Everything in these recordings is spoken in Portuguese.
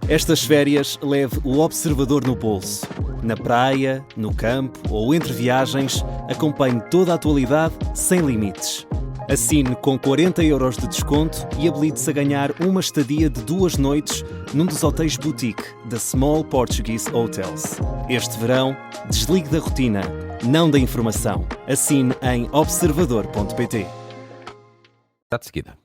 Estas férias leve o observador no bolso. Na praia, no campo ou entre viagens, acompanhe toda a atualidade sem limites. Assine com 40€ de desconto e habilite-se a ganhar uma estadia de 2 noites num dos hotéis boutique da Small Portuguese Hotels. Este verão, desligue da rotina, não da informação. Assine em observador.pt. De seguida.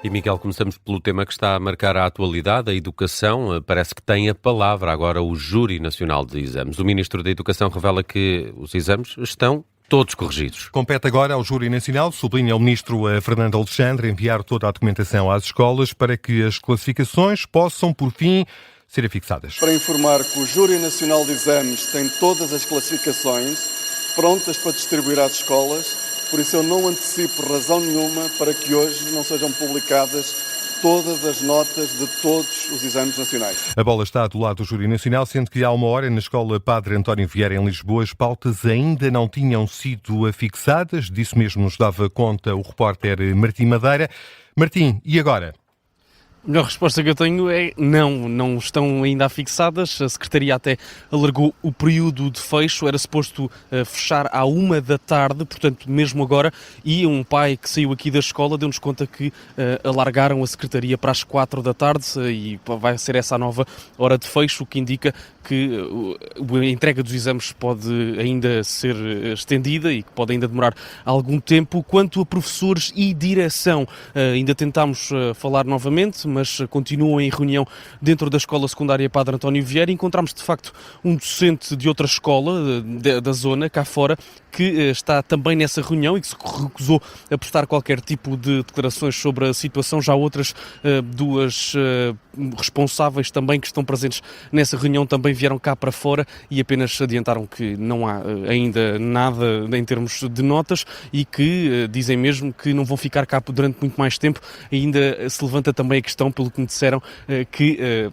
E, Miguel, começamos pelo tema que está a marcar a atualidade, a educação. Parece que tem a palavra agora o Júri Nacional de Exames. O Ministro da Educação revela que os exames estão todos corrigidos. Compete agora ao Júri Nacional, sublinha o Ministro Fernando Alexandre, enviar toda a documentação às escolas para que as classificações possam, por fim, ser afixadas. Para informar que o Júri Nacional de Exames tem todas as classificações prontas para distribuir às escolas. Por isso eu não antecipo razão nenhuma para que hoje não sejam publicadas todas as notas de todos os exames nacionais. A bola está do lado do Júri Nacional, sendo que há uma hora na Escola Padre António Vieira em Lisboa as pautas ainda não tinham sido afixadas. Disso mesmo nos dava conta o repórter Martim Madeira. Martim, e agora? A melhor resposta que eu tenho é não estão ainda afixadas. A Secretaria até alargou o período de fecho, era suposto fechar à 1 da tarde, portanto mesmo agora, e um pai que saiu aqui da escola deu-nos conta que alargaram a Secretaria para as 4 da tarde e vai ser essa a nova hora de fecho, o que indica que a entrega dos exames pode ainda ser estendida e que pode ainda demorar algum tempo. Quanto a professores e direção, ainda tentámos falar novamente, mas continuam em reunião dentro da Escola Secundária Padre António Vieira. Encontramos, de facto, um docente de outra escola da zona, cá fora, que está também nessa reunião e que se recusou a prestar qualquer tipo de declarações sobre a situação. Já outras duas responsáveis também que estão presentes nessa reunião também vieram cá para fora e apenas adiantaram que não há ainda nada em termos de notas e que dizem mesmo que não vão ficar cá durante muito mais tempo. Ainda se levanta também a questão, pelo que me disseram, que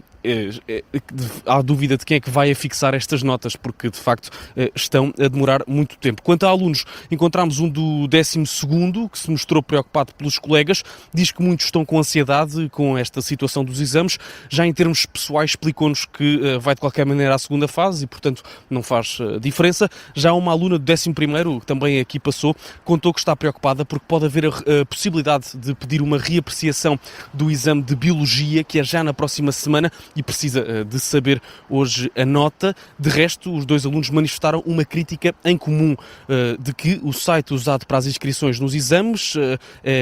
há dúvida de quem é que vai afixar estas notas, porque de facto estão a demorar muito tempo. Quanto a alunos, encontramos um do 12º que se mostrou preocupado pelos colegas, diz que muitos estão com ansiedade com esta situação dos exames. Já em termos pessoais explicou-nos que vai de qualquer maneira à segunda fase e portanto não faz diferença. Já uma aluna do 11º, que também aqui passou, contou que está preocupada porque pode haver a possibilidade de pedir uma reapreciação do exame de Biologia, que é já na próxima semana, e precisa de saber hoje a nota. De resto, os dois alunos manifestaram uma crítica em comum de que o site usado para as inscrições nos exames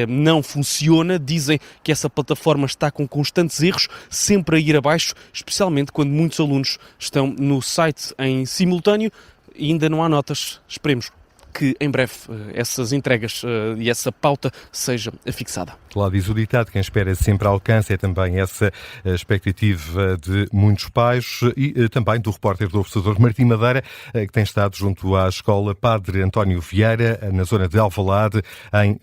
não funciona. Dizem que essa plataforma está com constantes erros, sempre a ir abaixo, especialmente quando muitos alunos estão no site em simultâneo e ainda não há notas. Esperemos que em breve essas entregas e essa pauta seja afixada. Lá diz o ditado, quem espera sempre alcança, é também essa a expectativa de muitos pais e também do repórter do Observador Martim Madeira, que tem estado junto à Escola Padre António Vieira, na zona de Alvalade, em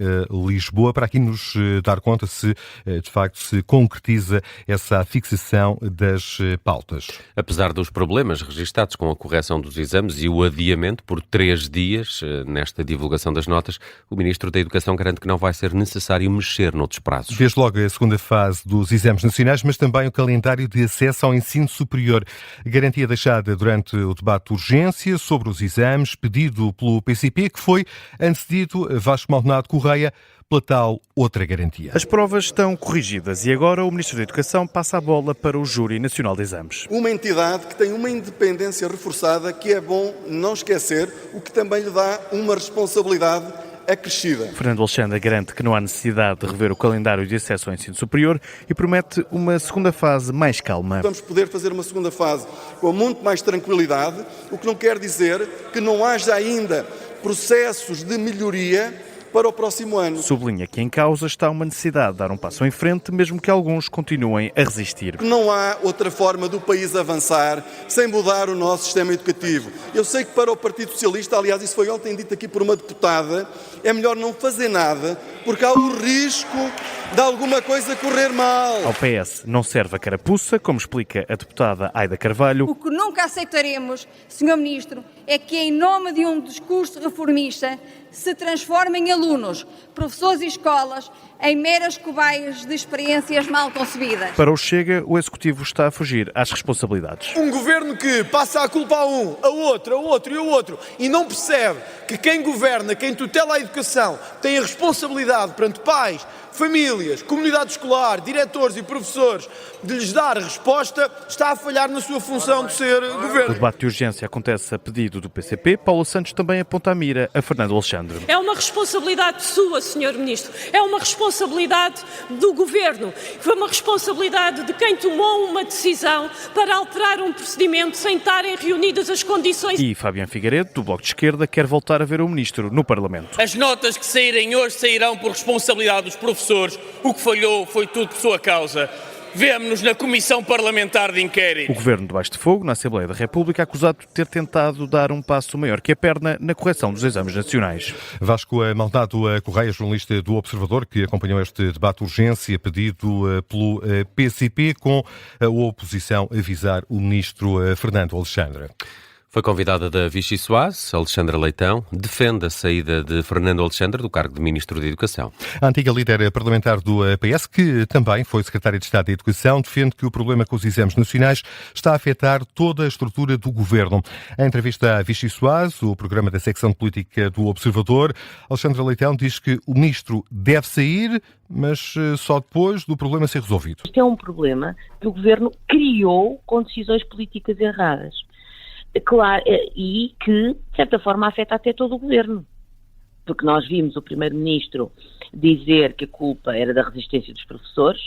Lisboa, para aqui nos dar conta se de facto se concretiza essa fixação das pautas. Apesar dos problemas registados com a correção dos exames e o adiamento por 3 dias nesta divulgação das notas, o Ministro da Educação garante que não vai ser necessário mexer noutros prazos. Desde logo a segunda fase dos exames nacionais, mas também o calendário de acesso ao ensino superior. Garantia deixada durante o debate de urgência sobre os exames, pedido pelo PCP, que foi antecedido Vasco Maldonado Correia pela tal outra garantia. As provas estão corrigidas e agora o Ministro da Educação passa a bola para o Júri Nacional de Exames. Uma entidade que tem uma independência reforçada, que é bom não esquecer, o que também lhe dá uma responsabilidade acrescida. Fernando Alexandre garante que não há necessidade de rever o calendário de acesso ao ensino superior e promete uma segunda fase mais calma. Vamos poder fazer uma segunda fase com muito mais tranquilidade, o que não quer dizer que não haja ainda processos de melhoria para o próximo ano. Sublinha que em causa está uma necessidade de dar um passo em frente, mesmo que alguns continuem a resistir. Não há outra forma do país avançar sem mudar o nosso sistema educativo. Eu sei que para o Partido Socialista, aliás, isso foi ontem dito aqui por uma deputada, é melhor não fazer nada, porque há o risco de alguma coisa correr mal. Ao PS não serve a carapuça, como explica a deputada Aida Carvalho. O que nunca aceitaremos, Sr. Ministro, é que em nome de um discurso reformista se transformem alunos, professores e escolas em meras cobaias de experiências mal concebidas. Para o Chega, o Executivo está a fugir às responsabilidades. Um governo que passa a culpa a um, a outro e não percebe que quem governa, quem tutela a educação, tem a responsabilidade perante pais, famílias, comunidade escolar, diretores e professores de lhes dar a resposta, está a falhar na sua função de ser governo. O debate de urgência acontece a pedido do PCP. Paulo Santos também aponta a mira a Fernando Alexandre. É uma responsabilidade sua, Sr. Ministro. É uma responsabilidade do Governo. Foi uma responsabilidade de quem tomou uma decisão para alterar um procedimento sem estarem reunidas as condições. E Fabiano Figueiredo, do Bloco de Esquerda, quer voltar a ver o Ministro no Parlamento. As notas que saírem hoje sairão por responsabilidade dos professores. O que falhou foi tudo por sua causa. Vemo-nos na Comissão Parlamentar de Inquérito. O Governo debaixo de fogo, na Assembleia da República, acusado de ter tentado dar um passo maior que a perna na correção dos exames nacionais. Vasco Maldonado Correia, jornalista do Observador, que acompanhou este debate de urgência pedido pelo PCP, com a oposição a avisar o ministro Fernando Alexandre. Foi convidada da Vichy Soares, Alexandra Leitão, defende a saída de Fernando Alexandre do cargo de Ministro da Educação. A antiga líder parlamentar do PS, que também foi secretária de Estado da Educação, defende que o problema com os exames nacionais está a afetar toda a estrutura do governo. Em entrevista à Vichy Soares, o programa da secção de política do Observador, Alexandra Leitão diz que o ministro deve sair, mas só depois do problema ser resolvido. Este é um problema que o governo criou com decisões políticas erradas. Claro, e que, de certa forma, afeta até todo o governo. Porque nós vimos o primeiro-ministro dizer que a culpa era da resistência dos professores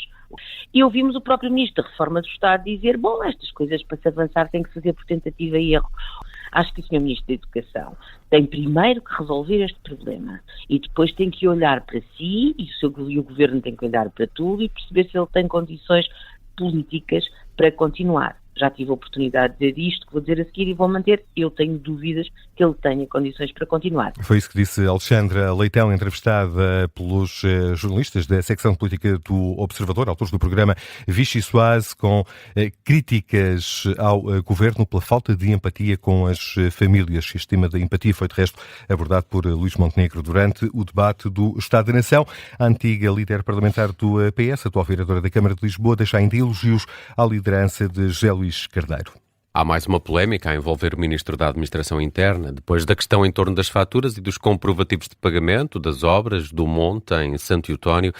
e ouvimos o próprio ministro da Reforma do Estado dizer, bom, estas coisas para se avançar tem que se fazer por tentativa e erro. Acho que o Sr. Ministro da Educação tem primeiro que resolver este problema e depois tem que olhar para si e o Governo tem que olhar para tudo e perceber se ele tem condições políticas para continuar. Já tive a oportunidade de dizer isto, que vou dizer a seguir e vou manter. Eu tenho dúvidas que ele tenha condições para continuar. Foi isso que disse Alexandra Leitão, entrevistada pelos jornalistas da secção de política do Observador, autores do programa Vichy Soares, com críticas ao governo pela falta de empatia com as famílias. Este tema da empatia foi, de resto, abordado por Luís Montenegro durante o debate do Estado da Nação. A antiga líder parlamentar do PS, atual vereadora da Câmara de Lisboa, deixa ainda elogios à liderança de José Luís Carneiro. Há mais uma polémica a envolver o Ministro da Administração Interna, depois da questão em torno das faturas e dos comprovativos de pagamento das obras do Monte em Santo Eutónio.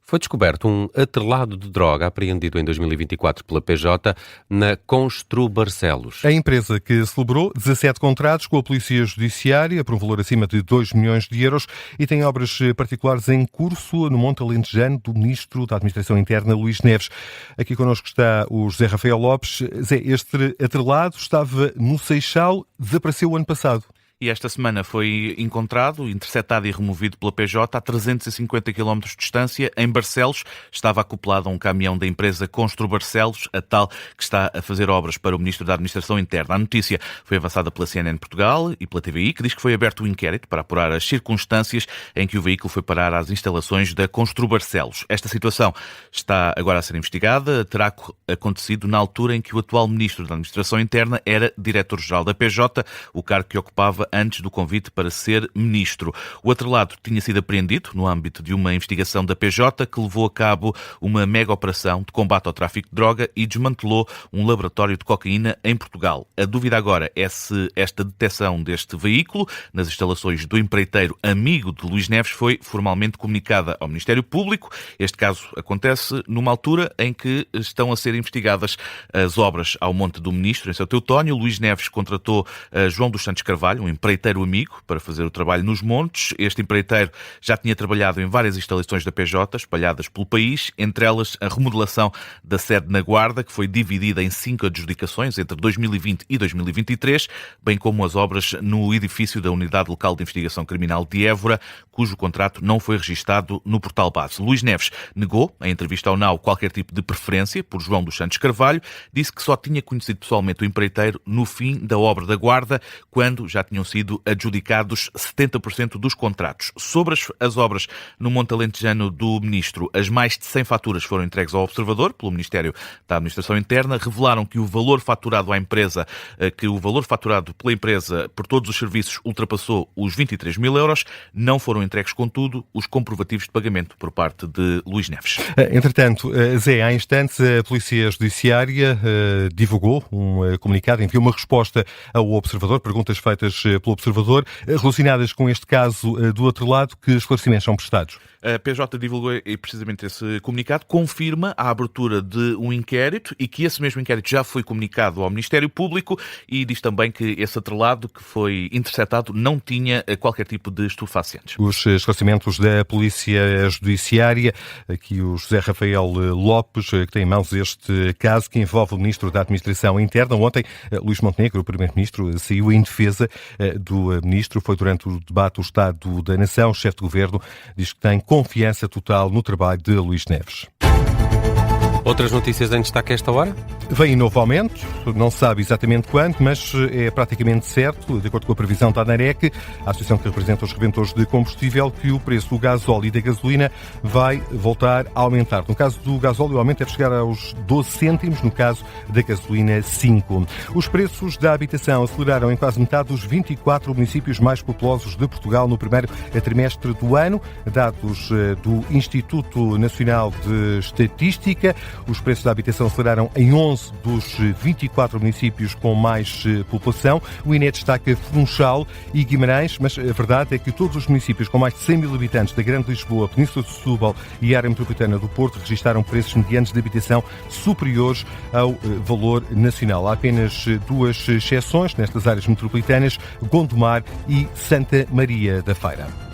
Foi descoberto um atrelado de droga apreendido em 2024 pela PJ na Constru Barcelos. A empresa que celebrou 17 contratos com a Polícia Judiciária por um valor acima de 2 milhões de euros e tem obras particulares em curso no Monte Alentejano do Ministro da Administração Interna, Luís Neves. Aqui connosco está o José Rafael Lopes. Zé, este atrelado estava no Seixal, desapareceu o ano passado. E esta semana foi encontrado, interceptado e removido pela PJ a 350 km de distância, em Barcelos. Estava acoplado a um caminhão da empresa Constru Barcelos, a tal que está a fazer obras para o Ministro da Administração Interna. A notícia foi avançada pela CNN Portugal e pela TVI, que diz que foi aberto um inquérito para apurar as circunstâncias em que o veículo foi parar às instalações da Constru Barcelos. Esta situação está agora a ser investigada. Terá acontecido na altura em que o atual Ministro da Administração Interna era Diretor-Geral da PJ, o cargo que ocupava antes do convite para ser ministro. O atrelado tinha sido apreendido no âmbito de uma investigação da PJ que levou a cabo uma mega operação de combate ao tráfico de droga e desmantelou um laboratório de cocaína em Portugal. A dúvida agora é se esta detecção deste veículo nas instalações do empreiteiro amigo de Luís Neves foi formalmente comunicada ao Ministério Público. Este caso acontece numa altura em que estão a ser investigadas as obras ao Monte do Ministro, em Santo Eutónio. Luís Neves contratou João dos Santos Carvalho, um empreiteiro amigo para fazer o trabalho nos montes. Este empreiteiro já tinha trabalhado em várias instalações da PJ, espalhadas pelo país, entre elas a remodelação da sede na Guarda, que foi dividida em 5 adjudicações entre 2020 e 2023, bem como as obras no edifício da Unidade Local de Investigação Criminal de Évora, cujo contrato não foi registado no portal base. Luís Neves negou, em entrevista ao NAU, qualquer tipo de preferência por João dos Santos Carvalho, disse que só tinha conhecido pessoalmente o empreiteiro no fim da obra da Guarda, quando já tinham sido adjudicados 70% dos contratos. Sobre as obras no Monte Alentejano do Ministro, as mais de 100 faturas foram entregues ao Observador pelo Ministério da Administração Interna, revelaram que o valor faturado pela empresa por todos os serviços ultrapassou os 23 mil euros. Não foram entregues, contudo, os comprovativos de pagamento por parte de Luís Neves. Entretanto, Zé, há instantes, a Polícia Judiciária divulgou um comunicado, enviou uma resposta ao Observador, perguntas feitas pelo Observador, relacionadas com este caso do outro lado. Que esclarecimentos são prestados? A PJ divulgou precisamente esse comunicado, confirma a abertura de um inquérito e que esse mesmo inquérito já foi comunicado ao Ministério Público, e diz também que esse atrelado que foi interceptado não tinha qualquer tipo de estupefacientes. Os esclarecimentos da Polícia Judiciária, aqui o José Rafael Lopes, que tem em mãos este caso que envolve o Ministro da Administração Interna. Ontem, Luís Montenegro, o Primeiro-Ministro, saiu em defesa do Ministro. Foi durante o debate do Estado da Nação. O chefe de Governo diz que tem confiança total no trabalho de Luís Neves. Outras notícias em destaque a esta hora? Vem novo aumento, não se sabe exatamente quando, mas é praticamente certo, de acordo com a previsão da ANAREC, a associação que representa os revendedores de combustível, que o preço do gasóleo e da gasolina vai voltar a aumentar. No caso do gasóleo, o aumento deve chegar aos 12 cêntimos, no caso da gasolina, 5. Os preços da habitação aceleraram em quase metade dos 24 municípios mais populosos de Portugal no primeiro trimestre do ano. Dados do Instituto Nacional de Estatística. Os preços da habitação aceleraram em 11 dos 24 municípios com mais população. O INE destaca Funchal e Guimarães, mas a verdade é que todos os municípios com mais de 100 mil habitantes da Grande Lisboa, Península de Setúbal e área metropolitana do Porto registaram preços medianos de habitação superiores ao valor nacional. Há apenas 2 exceções nestas áreas metropolitanas, Gondomar e Santa Maria da Feira.